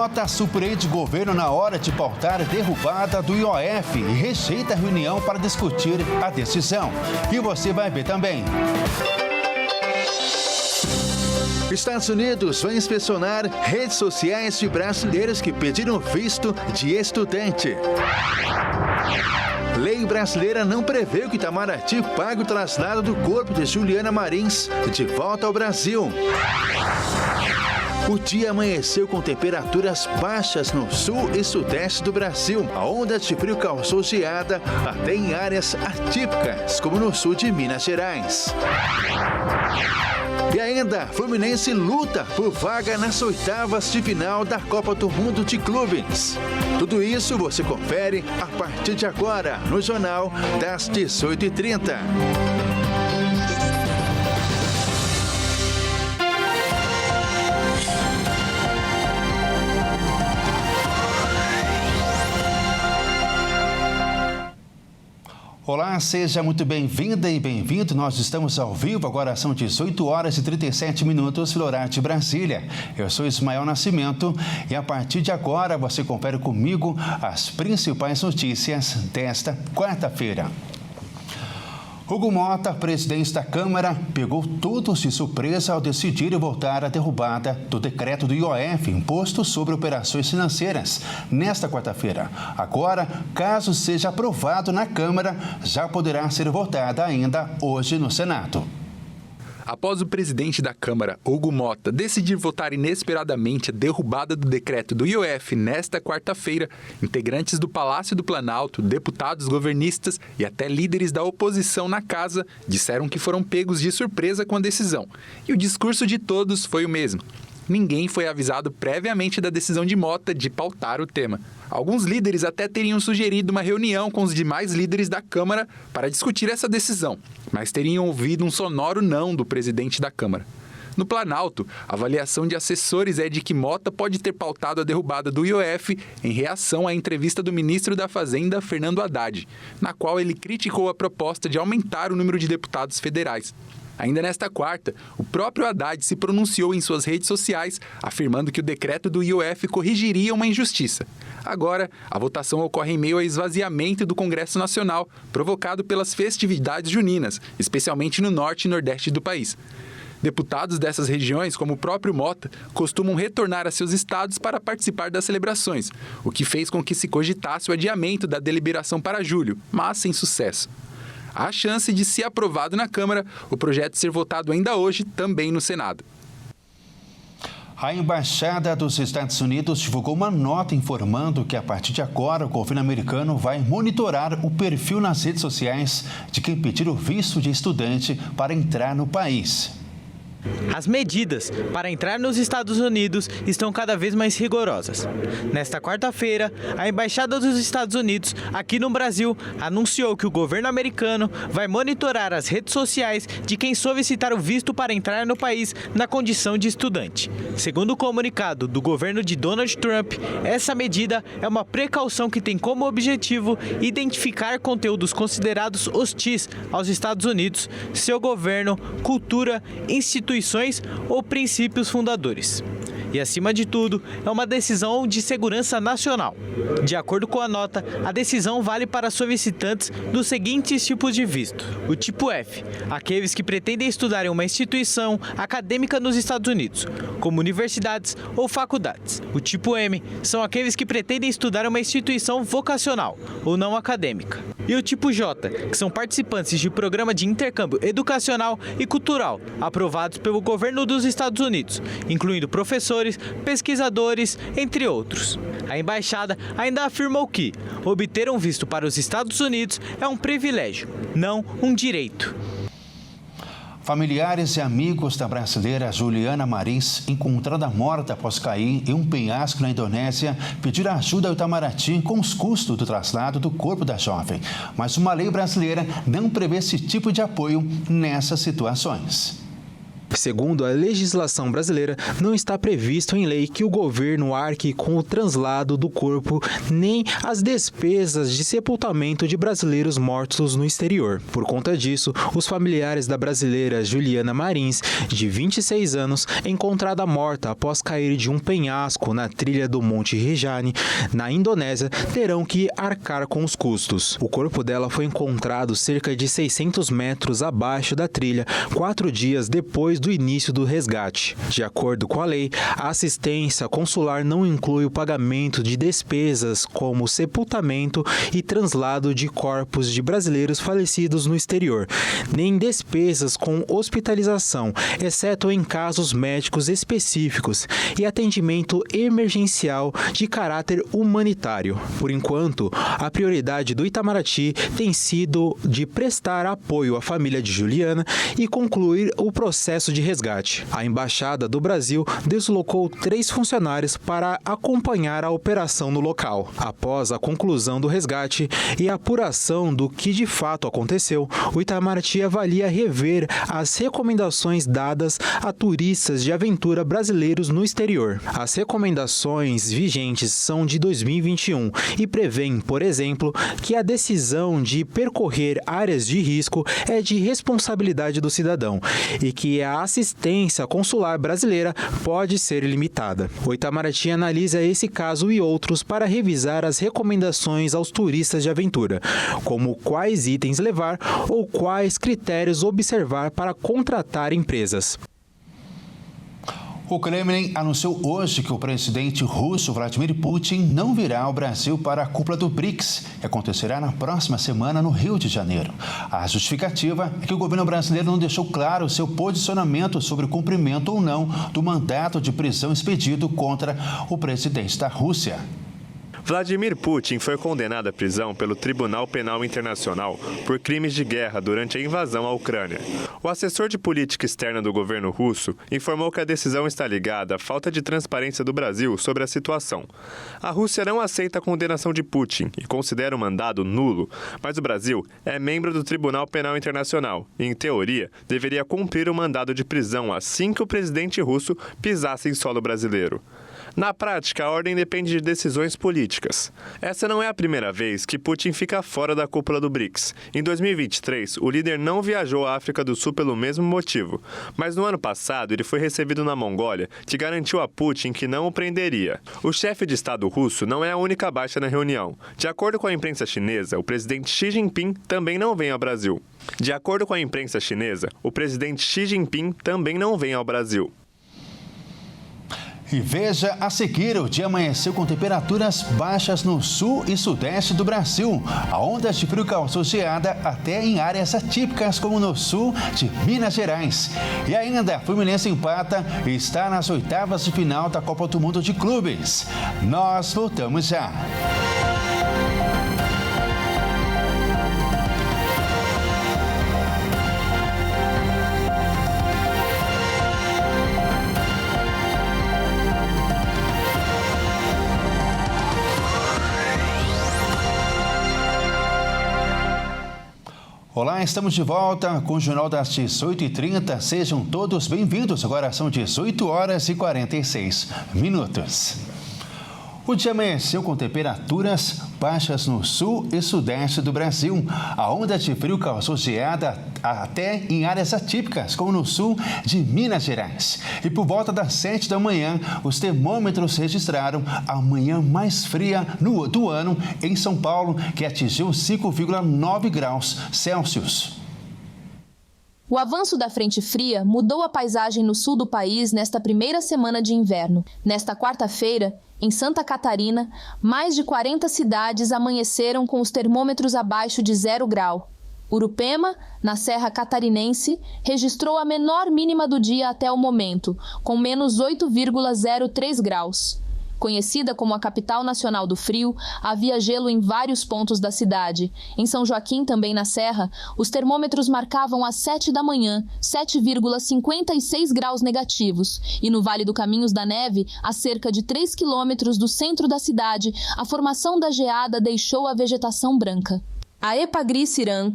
Mota surpreende governo na hora de pautar a derrubada do IOF e rejeita a reunião para discutir a decisão. E você vai ver também. Estados Unidos vai inspecionar redes sociais de brasileiros que pediram visto de estudante. Lei brasileira não prevê que Itamaraty pague o traslado do corpo de Juliana Marins de volta ao Brasil. O dia amanheceu com temperaturas baixas no sul e sudeste do Brasil. A onda de frio causou geada até em áreas atípicas, como no sul de Minas Gerais. E ainda, Fluminense luta por vaga nas oitavas de final da Copa do Mundo de Clubes. Tudo isso você confere a partir de agora no Jornal das 18h30. Olá, seja muito bem-vinda e bem-vindo. Nós estamos ao vivo, agora são 18h37, pelo horário de Brasília. Eu sou Ismael Nascimento e a partir de agora você confere comigo as principais notícias desta quarta-feira. Hugo Mota, presidente da Câmara, pegou todos de surpresa ao decidir votar a derrubada do decreto do IOF, Imposto sobre Operações Financeiras, nesta quarta-feira. Agora, caso seja aprovado na Câmara, já poderá ser votada ainda hoje no Senado. Após o presidente da Câmara, Hugo Mota, decidir votar inesperadamente a derrubada do decreto do IOF nesta quarta-feira, integrantes do Palácio do Planalto, deputados governistas e até líderes da oposição na casa disseram que foram pegos de surpresa com a decisão. E o discurso de todos foi o mesmo. Ninguém foi avisado previamente da decisão de Mota de pautar o tema. Alguns líderes até teriam sugerido uma reunião com os demais líderes da Câmara para discutir essa decisão, mas teriam ouvido um sonoro não do presidente da Câmara. No Planalto, a avaliação de assessores é de que Mota pode ter pautado a derrubada do IOF em reação à entrevista do ministro da Fazenda, Fernando Haddad, na qual ele criticou a proposta de aumentar o número de deputados federais. Ainda nesta quarta, o próprio Haddad se pronunciou em suas redes sociais, afirmando que o decreto do IOF corrigiria uma injustiça. Agora, a votação ocorre em meio ao esvaziamento do Congresso Nacional, provocado pelas festividades juninas, especialmente no norte e nordeste do país. Deputados dessas regiões, como o próprio Mota, costumam retornar a seus estados para participar das celebrações, o que fez com que se cogitasse o adiamento da deliberação para julho, mas sem sucesso. Há chance de, se aprovado na Câmara, o projeto ser votado ainda hoje também no Senado. A Embaixada dos Estados Unidos divulgou uma nota informando que, a partir de agora, o governo americano vai monitorar o perfil nas redes sociais de quem pedir o visto de estudante para entrar no país. As medidas para entrar nos Estados Unidos estão cada vez mais rigorosas. Nesta quarta-feira, a Embaixada dos Estados Unidos, aqui no Brasil, anunciou que o governo americano vai monitorar as redes sociais de quem solicitar o visto para entrar no país na condição de estudante. Segundo o comunicado do governo de Donald Trump, essa medida é uma precaução que tem como objetivo identificar conteúdos considerados hostis aos Estados Unidos, seu governo, cultura, instituições ou princípios fundadores. E, acima de tudo, é uma decisão de segurança nacional. De acordo com a nota, a decisão vale para solicitantes dos seguintes tipos de visto. O tipo F, aqueles que pretendem estudar em uma instituição acadêmica nos Estados Unidos, como universidades ou faculdades. O tipo M são aqueles que pretendem estudar em uma instituição vocacional ou não acadêmica. E o tipo J, que são participantes de programa de intercâmbio educacional e cultural aprovados pelo governo dos Estados Unidos, incluindo professores, pesquisadores, entre outros. A embaixada ainda afirmou que obter um visto para os Estados Unidos é um privilégio, não um direito. Familiares e amigos da brasileira Juliana Marins, encontrada morta após cair em um penhasco na Indonésia, pediram ajuda ao Itamaraty com os custos do traslado do corpo da jovem. Mas uma lei brasileira não prevê esse tipo de apoio nessas situações. Segundo a legislação brasileira, não está previsto em lei que o governo arque com o translado do corpo nem as despesas de sepultamento de brasileiros mortos no exterior. Por conta disso, os familiares da brasileira Juliana Marins, de 26 anos, encontrada morta após cair de um penhasco na trilha do Monte Rinjani, na Indonésia, terão que arcar com os custos. O corpo dela foi encontrado cerca de 600 metros abaixo da trilha, 4 dias depois do início do resgate. De acordo com a lei, a assistência consular não inclui o pagamento de despesas como sepultamento e translado de corpos de brasileiros falecidos no exterior, nem despesas com hospitalização, exceto em casos médicos específicos e atendimento emergencial de caráter humanitário. Por enquanto, a prioridade do Itamaraty tem sido de prestar apoio à família de Juliana e concluir o processo de resgate. A Embaixada do Brasil deslocou 3 funcionários para acompanhar a operação no local. Após a conclusão do resgate e a apuração do que de fato aconteceu, o Itamaraty avalia rever as recomendações dadas a turistas de aventura brasileiros no exterior. As recomendações vigentes são de 2021 e prevêem, por exemplo, que a decisão de percorrer áreas de risco é de responsabilidade do cidadão e que a assistência consular brasileira pode ser limitada. O Itamaraty analisa esse caso e outros para revisar as recomendações aos turistas de aventura, como quais itens levar ou quais critérios observar para contratar empresas. O Kremlin anunciou hoje que o presidente russo Vladimir Putin não virá ao Brasil para a cúpula do BRICS, que acontecerá na próxima semana no Rio de Janeiro. A justificativa é que o governo brasileiro não deixou claro seu posicionamento sobre o cumprimento ou não do mandato de prisão expedido contra o presidente da Rússia. Vladimir Putin foi condenado à prisão pelo Tribunal Penal Internacional por crimes de guerra durante a invasão à Ucrânia. O assessor de política externa do governo russo informou que a decisão está ligada à falta de transparência do Brasil sobre a situação. A Rússia não aceita a condenação de Putin e considera o mandado nulo, mas o Brasil é membro do Tribunal Penal Internacional e, em teoria, deveria cumprir o mandado de prisão assim que o presidente russo pisasse em solo brasileiro. Na prática, a ordem depende de decisões políticas. Essa não é a primeira vez que Putin fica fora da cúpula do BRICS. Em 2023, o líder não viajou à África do Sul pelo mesmo motivo, mas no ano passado ele foi recebido na Mongólia, que garantiu a Putin que não o prenderia. O chefe de Estado russo não é a única baixa na reunião. De acordo com a imprensa chinesa, o presidente Xi Jinping também não vem ao Brasil. De acordo com a imprensa chinesa, o presidente Xi Jinping também não vem ao Brasil. E veja a seguir, o dia amanheceu com temperaturas baixas no sul e sudeste do Brasil. A onda de frio causou geada até em áreas atípicas, como no sul de Minas Gerais. E ainda, Fluminense empata e está nas oitavas de final da Copa do Mundo de Clubes. Nós voltamos já. Olá, estamos de volta com o Jornal das 18h30. Sejam todos bem-vindos. Agora são 18 horas e 46 minutos. O dia amanheceu com temperaturas baixas no sul e sudeste do Brasil. A onda de frio causou geada até em áreas atípicas, como no sul de Minas Gerais. E por volta das 7 da manhã, os termômetros registraram a manhã mais fria do ano em São Paulo, que atingiu 5,9 graus Celsius. O avanço da frente fria mudou a paisagem no sul do país nesta primeira semana de inverno. Nesta quarta-feira, em Santa Catarina, mais de 40 cidades amanheceram com os termômetros abaixo de 0 grau. Urupema, na Serra Catarinense, registrou a menor mínima do dia até o momento, com menos 8,03 graus. Conhecida como a capital nacional do frio, havia gelo em vários pontos da cidade. Em São Joaquim, também na Serra, os termômetros marcavam às 7 da manhã 7,56 graus negativos. E no Vale do Caminhos da Neve, a cerca de 3 quilômetros do centro da cidade, a formação da geada deixou a vegetação branca. A Epagri Ciran,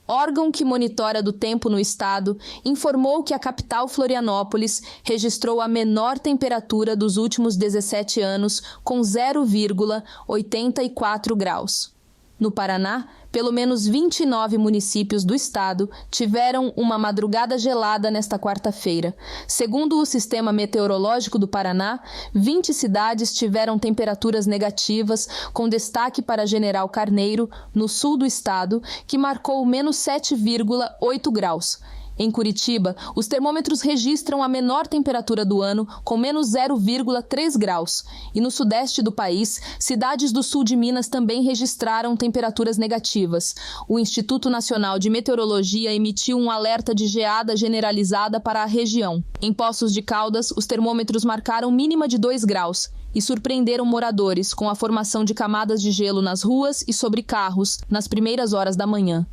órgão que monitora do tempo no estado, informou que a capital Florianópolis registrou a menor temperatura dos últimos 17 anos, com 0,84 graus. No Paraná, pelo menos 29 municípios do estado tiveram uma madrugada gelada nesta quarta-feira. Segundo o Sistema Meteorológico do Paraná, 20 cidades tiveram temperaturas negativas, com destaque para General Carneiro, no sul do estado, que marcou menos 7,8 graus. Em Curitiba, os termômetros registram a menor temperatura do ano, com menos 0,3 graus. E no sudeste do país, cidades do sul de Minas também registraram temperaturas negativas. O Instituto Nacional de Meteorologia emitiu um alerta de geada generalizada para a região. Em Poços de Caldas, os termômetros marcaram mínima de 2 graus e surpreenderam moradores com a formação de camadas de gelo nas ruas e sobre carros nas primeiras horas da manhã.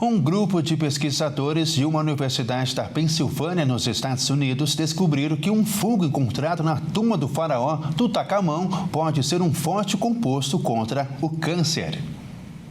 Um grupo de pesquisadores de uma universidade da Pensilvânia, nos Estados Unidos, descobriram que um fungo encontrado na tumba do faraó Tutankhamon pode ser um forte composto contra o câncer.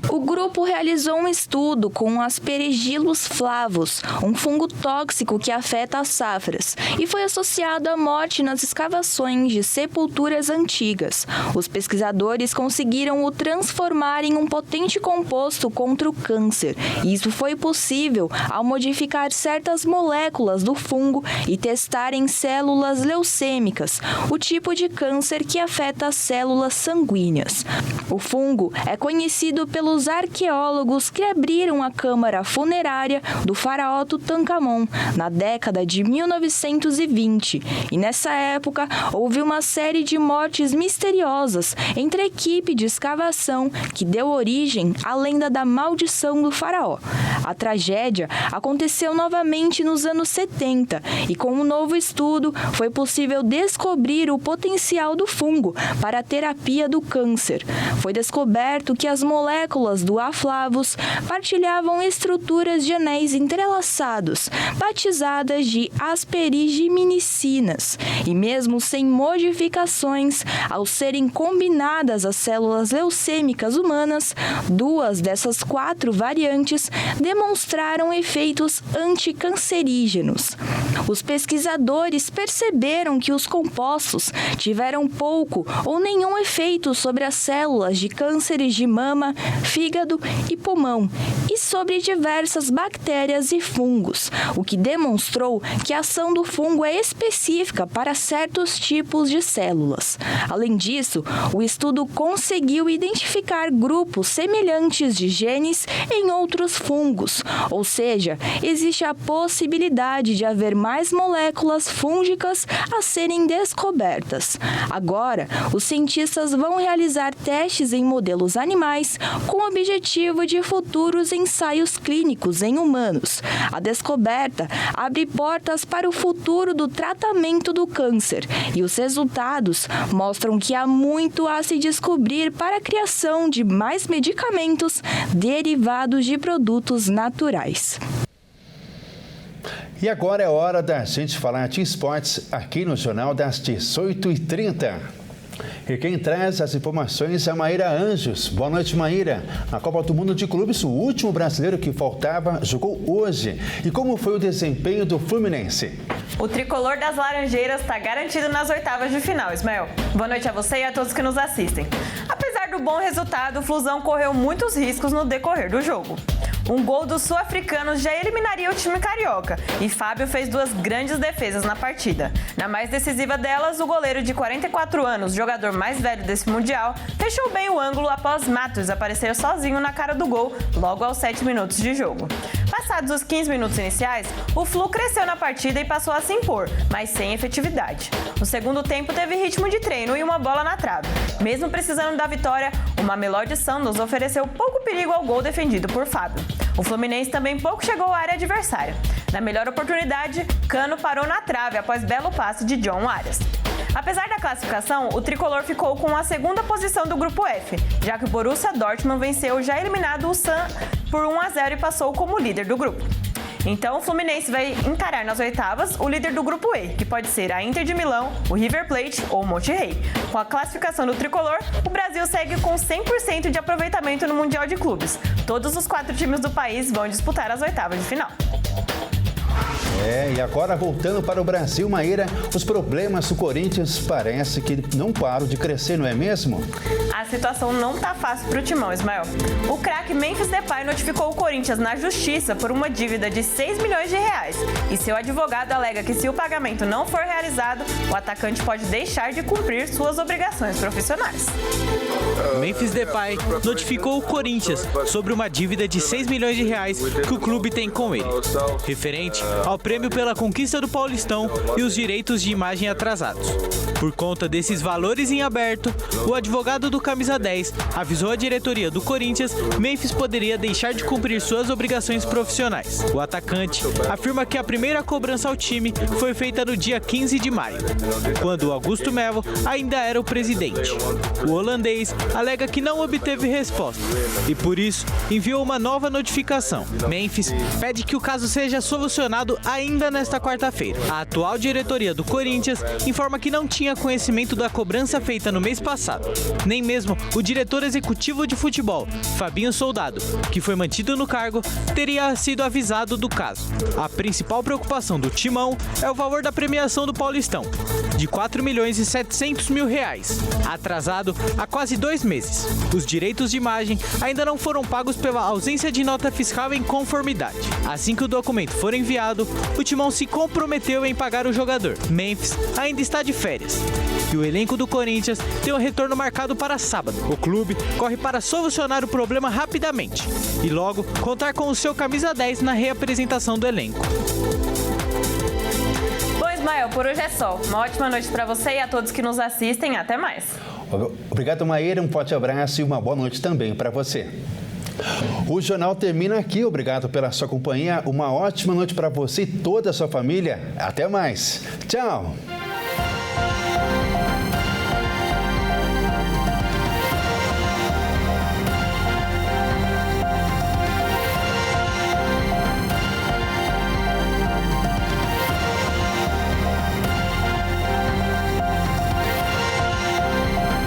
O grupo realizou um estudo com Aspergillus flavus, um fungo tóxico que afeta as safras, e foi associado à morte nas escavações de sepulturas antigas. Os pesquisadores conseguiram o transformar em um potente composto contra o câncer. Isso foi possível ao modificar certas moléculas do fungo e testar em células leucêmicas, o tipo de câncer que afeta as células sanguíneas. O fungo é conhecido pelos arqueólogos que abriram a câmara funerária do faraó Tutankhamon na década de 1920. E nessa época houve uma série de mortes misteriosas entre a equipe de escavação que deu origem à lenda da maldição do faraó. A tragédia aconteceu novamente nos anos 70 e com um novo estudo foi possível descobrir o potencial do fungo para a terapia do câncer. Foi descoberto que as moléculas do A. flavus partilhavam estruturas de anéis entrelaçados, batizadas de asperigiminicinas, e mesmo sem modificações, ao serem combinadas às células leucêmicas humanas, 2 dessas 4 variantes demonstraram efeitos anticancerígenos. Os pesquisadores perceberam que os compostos tiveram pouco ou nenhum efeito sobre as células de cânceres de mama, fígado e pulmão, e sobre diversas bactérias e fungos, o que demonstrou que a ação do fungo é específica para certos tipos de células. Além disso, o estudo conseguiu identificar grupos semelhantes de genes em outros fungos, ou seja, existe a possibilidade de haver mais moléculas fúngicas a serem descobertas. Agora, os cientistas vão realizar testes em modelos animais com o objetivo de futuros ensaios clínicos em humanos. A descoberta abre portas para o futuro do tratamento do câncer e os resultados mostram que há muito a se descobrir para a criação de mais medicamentos derivados de produtos naturais. E agora é hora da gente falar de esportes aqui no Jornal das 18h30. E quem traz as informações é a Maíra Anjos. Boa noite, Maíra. Na Copa do Mundo de Clubes, o último brasileiro que faltava jogou hoje. E como foi o desempenho do Fluminense? O tricolor das Laranjeiras está garantido nas oitavas de final, Ismael. Boa noite a você e a todos que nos assistem. Apesar do bom resultado, o Flusão correu muitos riscos no decorrer do jogo. Um gol dos sul-africanos já eliminaria o time carioca e Fábio fez 2 grandes defesas na partida. Na mais decisiva delas, o goleiro de 44 anos, jogador mais velho desse Mundial, fechou bem o ângulo após Matos aparecer sozinho na cara do gol logo aos 7 minutos de jogo. Passados os 15 minutos iniciais, o Flu cresceu na partida e passou a se impor, mas sem efetividade. No segundo tempo teve ritmo de treino e uma bola na trave. Mesmo precisando da vitória, o Mamelodi Sundowns ofereceu pouco perigo ao gol defendido por Fábio. O Fluminense também pouco chegou à área adversária. Na melhor oportunidade, Cano parou na trave após belo passe de John Arias. Apesar da classificação, o tricolor ficou com a segunda posição do grupo F, já que o Borussia Dortmund venceu o já eliminado o Sun por 1-0 e passou como líder do grupo. Então o Fluminense vai encarar nas oitavas o líder do grupo E, que pode ser a Inter de Milão, o River Plate ou o Monterrey. Com a classificação do tricolor, o Brasil segue com 100% de aproveitamento no Mundial de Clubes. Todos os 4 times do país vão disputar as oitavas de final. E agora voltando para o Brasil, Maíra, os problemas do Corinthians parece que não param de crescer, não é mesmo? A situação não tá fácil pro timão, Ismael. O craque Memphis Depay notificou o Corinthians na justiça por uma dívida de 6 milhões de reais. E seu advogado alega que se o pagamento não for realizado, o atacante pode deixar de cumprir suas obrigações profissionais. Memphis Depay notificou o Corinthians sobre uma dívida de 6 milhões de reais que o clube tem com ele, referente ao prêmio pela conquista do Paulistão e os direitos de imagem atrasados. Por conta desses valores em aberto, o advogado do Camisa 10 avisou a diretoria do Corinthians que Memphis poderia deixar de cumprir suas obrigações profissionais. O atacante afirma que a primeira cobrança ao time foi feita no dia 15 de maio, quando o Augusto Melo ainda era o presidente. O holandês alega que não obteve resposta e, por isso, enviou uma nova notificação. Memphis pede que o caso seja solucionado ainda nesta quarta-feira. A atual diretoria do Corinthians informa que não tinha conhecimento da cobrança feita no mês passado. Nem mesmo o diretor executivo de futebol, Fabinho Soldado, que foi mantido no cargo, teria sido avisado do caso. A principal preocupação do timão é o valor da premiação do Paulistão, de 4 milhões e 700 mil reais, atrasado há quase 2 meses. Os direitos de imagem ainda não foram pagos pela ausência de nota fiscal em conformidade. Assim que o documento for enviado, o timão se comprometeu em pagar o jogador. Memphis ainda está de férias e o elenco do Corinthians tem um retorno marcado para sábado. O clube corre para solucionar o problema rapidamente e logo contar com o seu camisa 10 na reapresentação do elenco. Bom, Ismael, por hoje é só. Uma ótima noite para você e a todos que nos assistem. Até mais. Obrigado, Maíra. Um forte abraço e uma boa noite também para você. O jornal termina aqui. Obrigado pela sua companhia. Uma ótima noite para você e toda a sua família. Até mais. Tchau.